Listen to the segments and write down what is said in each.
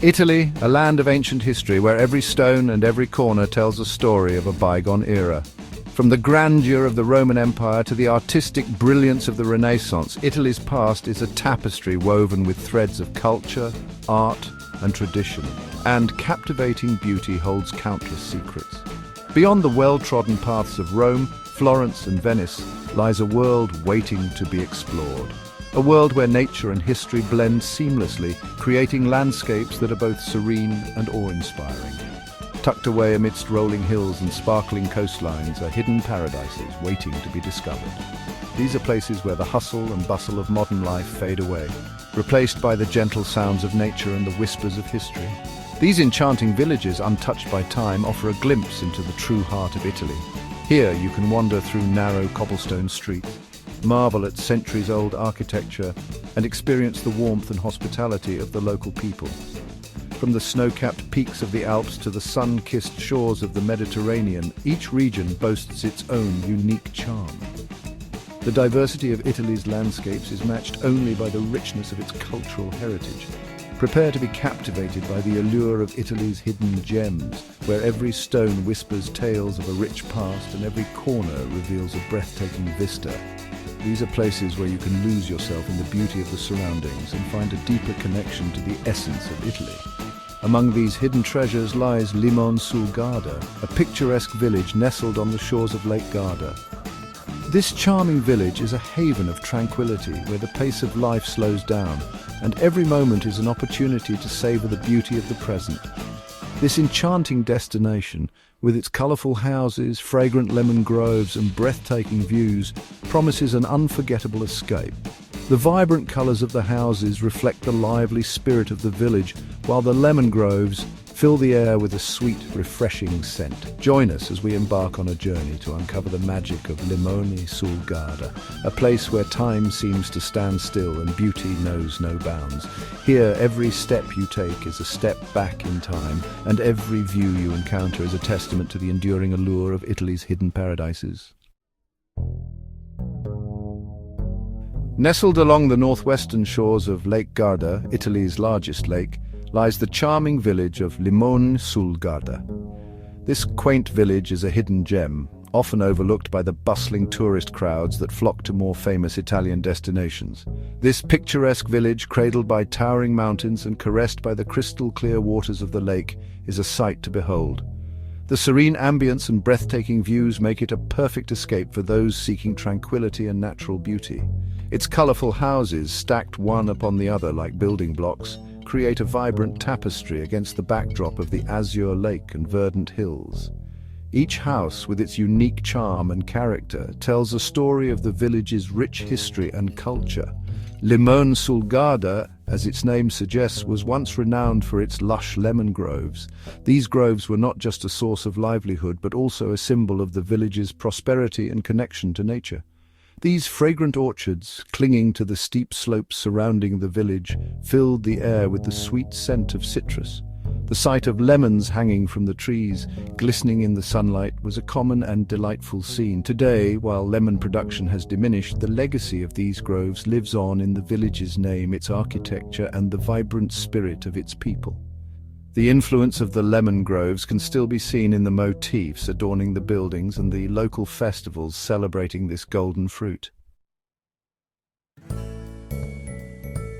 Italy, a land of ancient history where every stone and every corner tells a story of a bygone era. From the grandeur of the Roman Empire to the artistic brilliance of the Renaissance, Italy's past is a tapestry woven with threads of culture, art, and tradition. And captivating beauty holds countless secrets. Beyond the well-trodden paths of Rome, Florence, and Venice lies a world waiting to be explored. A world where nature and history blend seamlessly, creating landscapes that are both serene and awe-inspiring. Tucked away amidst rolling hills and sparkling coastlines are hidden paradises waiting to be discovered. These are places where the hustle and bustle of modern life fade away, replaced by the gentle sounds of nature and the whispers of history. These enchanting villages, untouched by time, offer a glimpse into the true heart of Italy. Here you can wander through narrow cobblestone streets, marvel at centuries-old architecture, and experience the warmth and hospitality of the local people. From the snow-capped peaks of the Alps to the sun-kissed shores of the Mediterranean, each region boasts its own unique charm. The diversity of Italy's landscapes is matched only by the richness of its cultural heritage. Prepare to be captivated by the allure of Italy's hidden gems, where every stone whispers tales of a rich past and every corner reveals a breathtaking vista. These are places where you can lose yourself in the beauty of the surroundings and find a deeper connection to the essence of Italy. Among these hidden treasures lies Limone sul Garda, a picturesque village nestled on the shores of Lake Garda. This charming village is a haven of tranquility where the pace of life slows down, and every moment is an opportunity to savor the beauty of the present. This enchanting destination, with its colourful houses, fragrant lemon groves and breathtaking views, promises an unforgettable escape. The vibrant colours of the houses reflect the lively spirit of the village, while the lemon groves fill the air with a sweet, refreshing scent. Join us as we embark on a journey to uncover the magic of Limone sul Garda, a place where time seems to stand still and beauty knows no bounds. Here, every step you take is a step back in time, and every view you encounter is a testament to the enduring allure of Italy's hidden paradises. Nestled along the northwestern shores of Lake Garda, Italy's largest lake, lies the charming village of Limone sul Garda. This quaint village is a hidden gem, often overlooked by the bustling tourist crowds that flock to more famous Italian destinations. This picturesque village, cradled by towering mountains and caressed by the crystal-clear waters of the lake, is a sight to behold. The serene ambience and breathtaking views make it a perfect escape for those seeking tranquility and natural beauty. Its colourful houses, stacked one upon the other like building blocks, create a vibrant tapestry against the backdrop of the azure lake and verdant hills. Each house, with its unique charm and character, tells a story of the village's rich history and culture. Limone sul Garda, as its name suggests, was once renowned for its lush lemon groves. These groves were not just a source of livelihood, but also a symbol of the village's prosperity and connection to nature. These fragrant orchards, clinging to the steep slopes surrounding the village, filled the air with the sweet scent of citrus. The sight of lemons hanging from the trees, glistening in the sunlight, was a common and delightful scene. Today, while lemon production has diminished, the legacy of these groves lives on in the village's name, its architecture, and the vibrant spirit of its people. The influence of the lemon groves can still be seen in the motifs adorning the buildings and the local festivals celebrating this golden fruit.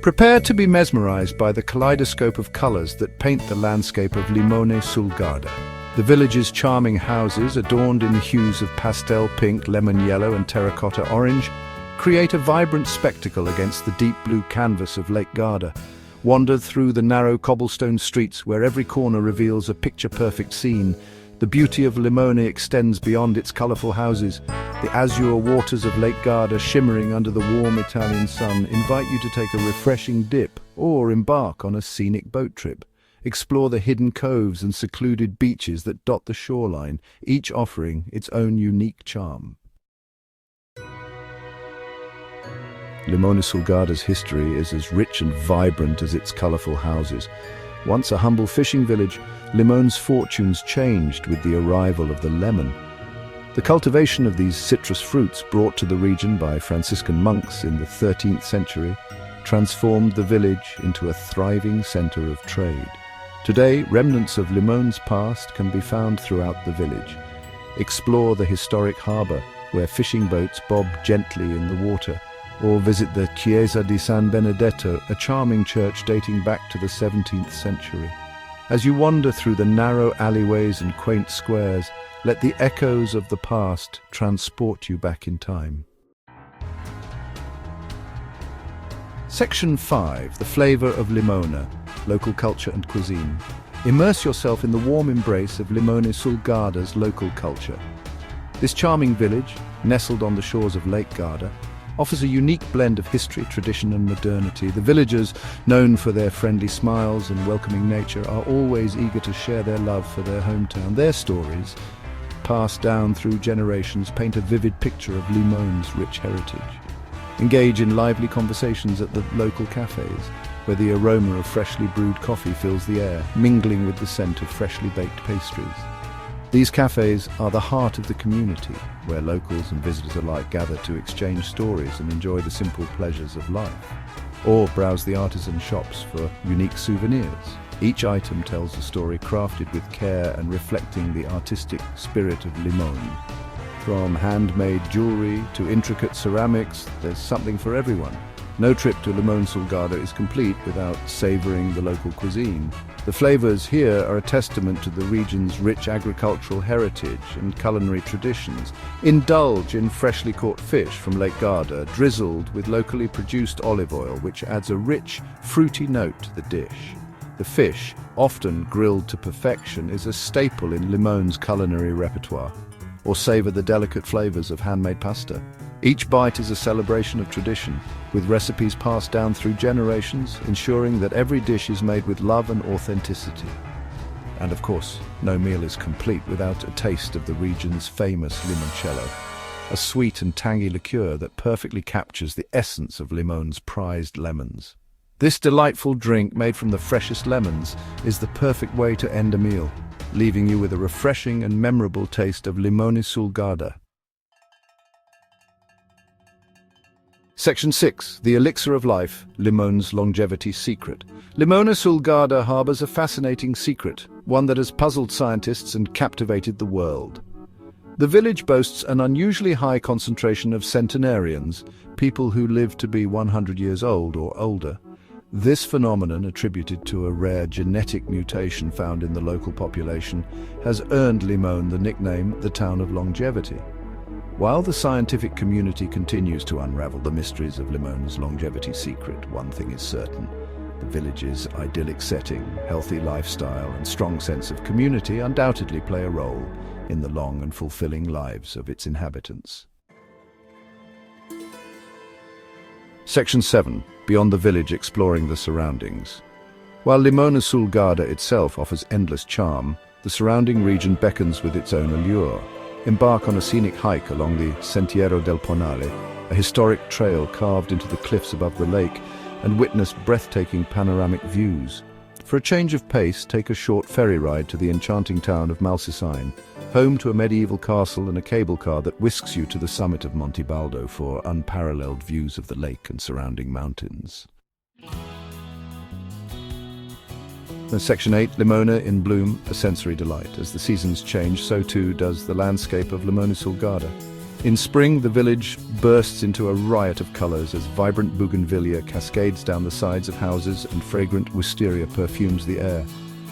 Prepare to be mesmerized by the kaleidoscope of colors that paint the landscape of Limone sul Garda. The village's charming houses, adorned in hues of pastel pink, lemon yellow, and terracotta orange, create a vibrant spectacle against the deep blue canvas of Lake Garda. Wander through the narrow cobblestone streets where every corner reveals a picture-perfect scene. The beauty of Limone extends beyond its colorful houses. The azure waters of Lake Garda, shimmering under the warm Italian sun, invite you to take a refreshing dip or embark on a scenic boat trip. Explore the hidden coves and secluded beaches that dot the shoreline, each offering its own unique charm. Limone sul Garda's history is as rich and vibrant as its colorful houses. Once a humble fishing village, Limone's fortunes changed with the arrival of the lemon. The cultivation of these citrus fruits, brought to the region by Franciscan monks in the 13th century, transformed the village into a thriving center of trade. Today, remnants of Limone's past can be found throughout the village. Explore the historic harbour, where fishing boats bob gently in the water, or visit the Chiesa di San Benedetto, a charming church dating back to the 17th century. As you wander through the narrow alleyways and quaint squares, let the echoes of the past transport you back in time. Section 5. The flavour of Limone, local culture and cuisine. Immerse yourself in the warm embrace of Limone sul Garda's local culture. This charming village, nestled on the shores of Lake Garda, offers a unique blend of history, tradition and modernity. The villagers, known for their friendly smiles and welcoming nature, are always eager to share their love for their hometown. Their stories, passed down through generations, paint a vivid picture of Limone's rich heritage. Engage in lively conversations at the local cafes, where the aroma of freshly brewed coffee fills the air, mingling with the scent of freshly baked pastries. These cafes are the heart of the community, where locals and visitors alike gather to exchange stories and enjoy the simple pleasures of life, or browse the artisan shops for unique souvenirs. Each item tells a story crafted with care and reflecting the artistic spirit of Limone. From handmade jewelry to intricate ceramics, there's something for everyone. No trip to Limone sul Garda is complete without savouring the local cuisine. The flavours here are a testament to the region's rich agricultural heritage and culinary traditions. Indulge in freshly caught fish from Lake Garda, drizzled with locally produced olive oil, which adds a rich, fruity note to the dish. The fish, often grilled to perfection, is a staple in Limone's culinary repertoire. Or savour the delicate flavours of handmade pasta. Each bite is a celebration of tradition, with recipes passed down through generations, ensuring that every dish is made with love and authenticity. And of course, no meal is complete without a taste of the region's famous limoncello, a sweet and tangy liqueur that perfectly captures the essence of Limone's prized lemons. This delightful drink, made from the freshest lemons, is the perfect way to end a meal, leaving you with a refreshing and memorable taste of Limone sul Garda. Section 6. The Elixir of Life, Limone's Longevity Secret. Limone sul Garda harbours a fascinating secret, one that has puzzled scientists and captivated the world. The village boasts an unusually high concentration of centenarians, people who live to be 100 years old or older. This phenomenon, attributed to a rare genetic mutation found in the local population, has earned Limone the nickname the Town of Longevity. While the scientific community continues to unravel the mysteries of Limone's longevity secret, one thing is certain: the village's idyllic setting, healthy lifestyle, and strong sense of community undoubtedly play a role in the long and fulfilling lives of its inhabitants. Section 7. Beyond the village, exploring the surroundings. While Limone sul Garda itself offers endless charm, the surrounding region beckons with its own allure. Embark on a scenic hike along the Sentiero del Ponale, a historic trail carved into the cliffs above the lake, and witness breathtaking panoramic views. For a change of pace, take a short ferry ride to the enchanting town of Malsicine, home to a medieval castle and a cable car that whisks you to the summit of Monte Baldo for unparalleled views of the lake and surrounding mountains. Section 8. Limone in bloom, a sensory delight. As the seasons change, so too does the landscape of Limone sul Garda. In spring, the village bursts into a riot of colours as vibrant bougainvillea cascades down the sides of houses and fragrant wisteria perfumes the air.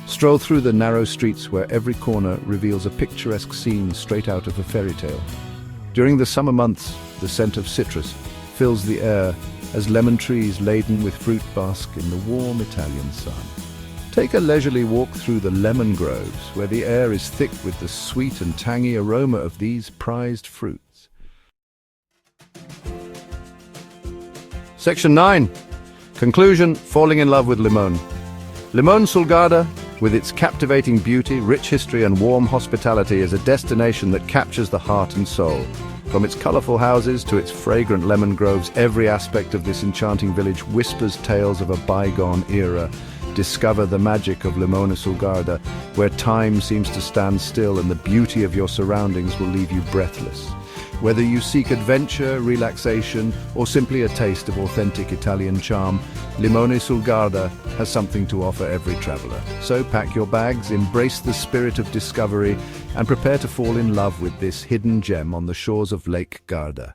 Stroll through the narrow streets where every corner reveals a picturesque scene straight out of a fairy tale. During the summer months, the scent of citrus fills the air as lemon trees laden with fruit bask in the warm Italian sun. Take a leisurely walk through the lemon groves, where the air is thick with the sweet and tangy aroma of these prized fruits. Section 9. Conclusion: falling in love with Limone. Limone sul Garda, with its captivating beauty, rich history and warm hospitality, is a destination that captures the heart and soul. From its colourful houses to its fragrant lemon groves, every aspect of this enchanting village whispers tales of a bygone era. Discover the magic of Limone sul Garda, where time seems to stand still and the beauty of your surroundings will leave you breathless. Whether you seek adventure, relaxation, or simply a taste of authentic Italian charm, Limone sul Garda has something to offer every traveler. So pack your bags, embrace the spirit of discovery, and prepare to fall in love with this hidden gem on the shores of Lake Garda.